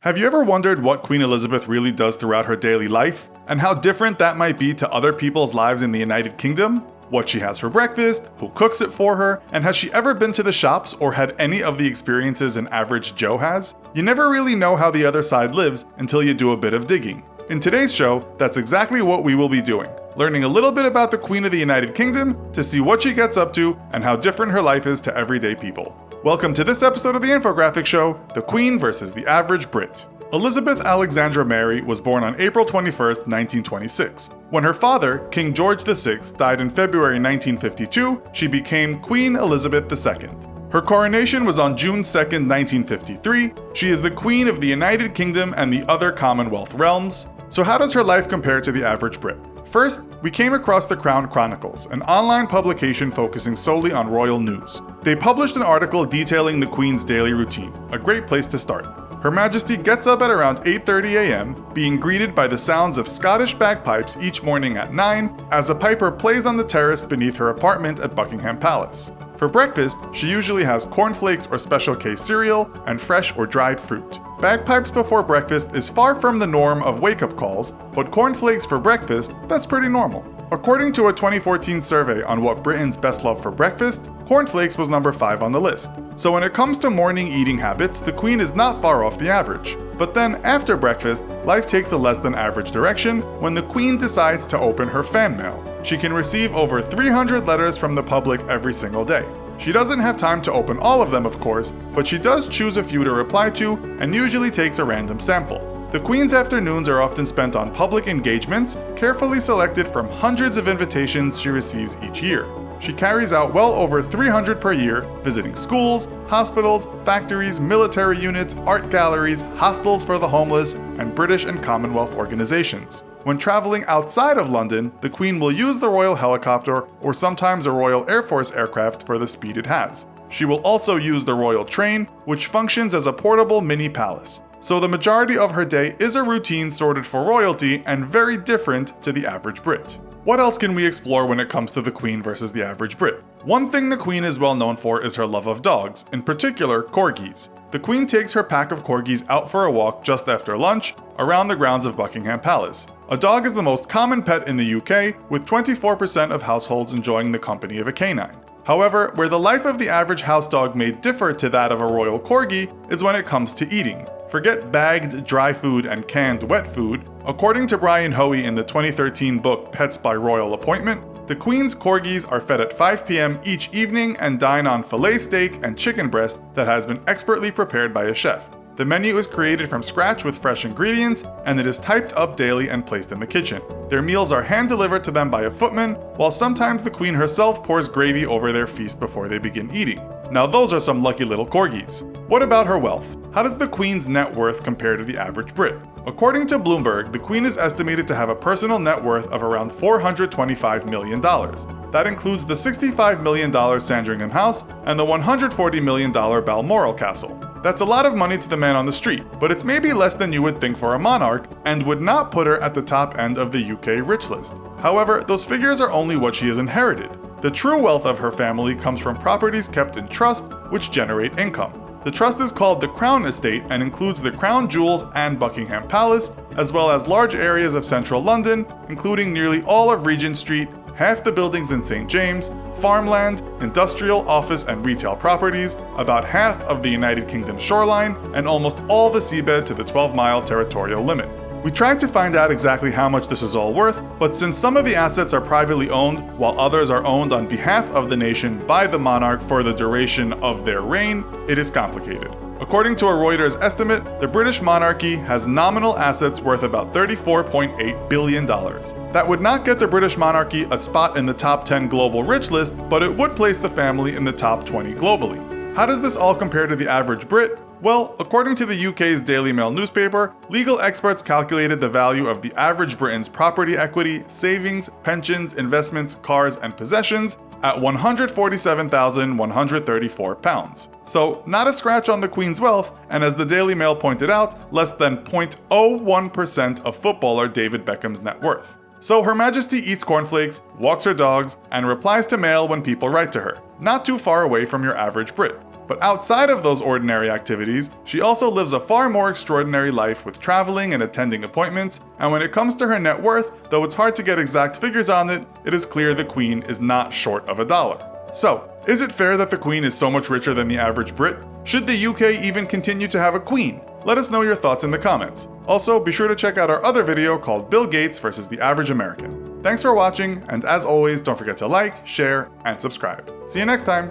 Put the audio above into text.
Have you ever wondered what Queen Elizabeth really does throughout her daily life, and how different that might be to other people's lives in the United Kingdom? What she has for breakfast, who cooks it for her, and has she ever been to the shops or had any of the experiences an average Joe has? You never really know how the other side lives until you do a bit of digging. In today's show, that's exactly what we will be doing, learning a little bit about the Queen of the United Kingdom to see what she gets up to and how different her life is to everyday people. Welcome to this episode of the Infographics Show, The Queen versus the Average Brit. Elizabeth Alexandra Mary was born on April 21, 1926. When her father, King George VI, died in February 1952, she became Queen Elizabeth II. Her coronation was on June 2, 1953. She is the Queen of the United Kingdom and the other Commonwealth realms. So how does her life compare to the average Brit? First, we came across the Crown Chronicles, an online publication focusing solely on royal news. They published an article detailing the Queen's daily routine, a great place to start. Her Majesty gets up at around 8:30 a.m., being greeted by the sounds of Scottish bagpipes each morning at 9, as a piper plays on the terrace beneath her apartment at Buckingham Palace. For breakfast, she usually has cornflakes or Special K cereal and fresh or dried fruit. Bagpipes before breakfast is far from the norm of wake-up calls, but cornflakes for breakfast, that's pretty normal. According to a 2014 survey on what Britons best love for breakfast, cornflakes was number 5 on the list. So when it comes to morning eating habits, the Queen is not far off the average. But then after breakfast, life takes a less than average direction when the Queen decides to open her fan mail. She can receive over 300 letters from the public every single day. She doesn't have time to open all of them, of course, but she does choose a few to reply to and usually takes a random sample. The Queen's afternoons are often spent on public engagements, carefully selected from hundreds of invitations she receives each year. She carries out well over 300 per year, visiting schools, hospitals, factories, military units, art galleries, hostels for the homeless, and British and Commonwealth organizations. When traveling outside of London, the Queen will use the Royal Helicopter or sometimes a Royal Air Force aircraft for the speed it has. She will also use the Royal Train, which functions as a portable mini palace. So the majority of her day is a routine sorted for royalty and very different to the average Brit. What else can we explore when it comes to the Queen versus the average Brit? One thing the Queen is well known for is her love of dogs, in particular corgis. The Queen takes her pack of corgis out for a walk just after lunch around the grounds of Buckingham Palace. A dog is the most common pet in the UK, with 24% of households enjoying the company of a canine. However, where the life of the average house dog may differ to that of a royal corgi is when it comes to eating. Forget bagged dry food and canned wet food. According to Brian Hoey in the 2013 book Pets by Royal Appointment, the Queen's corgis are fed at 5 p.m. each evening and dine on filet steak and chicken breast that has been expertly prepared by a chef. The menu is created from scratch with fresh ingredients, and it is typed up daily and placed in the kitchen. Their meals are hand-delivered to them by a footman, while sometimes the Queen herself pours gravy over their feast before they begin eating. Now those are some lucky little corgis. What about her wealth? How does the Queen's net worth compare to the average Brit? According to Bloomberg, the Queen is estimated to have a personal net worth of around $425 million. That includes the $65 million Sandringham House and the $140 million Balmoral Castle. That's a lot of money to the man on the street, but it's maybe less than you would think for a monarch and would not put her at the top end of the UK rich list. However, those figures are only what she has inherited. The true wealth of her family comes from properties kept in trust, which generate income. The trust is called the Crown Estate and includes the Crown Jewels and Buckingham Palace, as well as large areas of central London, including nearly all of Regent Street, half the buildings in St. James, farmland, industrial, office, and retail properties, about half of the United Kingdom shoreline, and almost all the seabed to the 12-mile territorial limit. We tried to find out exactly how much this is all worth, but since some of the assets are privately owned, while others are owned on behalf of the nation by the monarch for the duration of their reign, it is complicated. According to a Reuters estimate, the British monarchy has nominal assets worth about $34.8 billion. That would not get the British monarchy a spot in the top 10 global rich list, but it would place the family in the top 20 globally. How does this all compare to the average Brit? Well, according to the UK's Daily Mail newspaper, legal experts calculated the value of the average Briton's property equity, savings, pensions, investments, cars, and possessions at £147,134. So, not a scratch on the Queen's wealth, and as the Daily Mail pointed out, less than 0.01% of footballer David Beckham's net worth. So Her Majesty eats cornflakes, walks her dogs, and replies to mail when people write to her. Not too far away from your average Brit. But outside of those ordinary activities, she also lives a far more extraordinary life with traveling and attending appointments, and when it comes to her net worth, though it's hard to get exact figures on it, it is clear the Queen is not short of $1. So, is it fair that the Queen is so much richer than the average Brit? Should the UK even continue to have a Queen? Let us know your thoughts in the comments. Also, be sure to check out our other video called Bill Gates versus the Average American. Thanks for watching, and as always, don't forget to like, share, and subscribe. See you next time!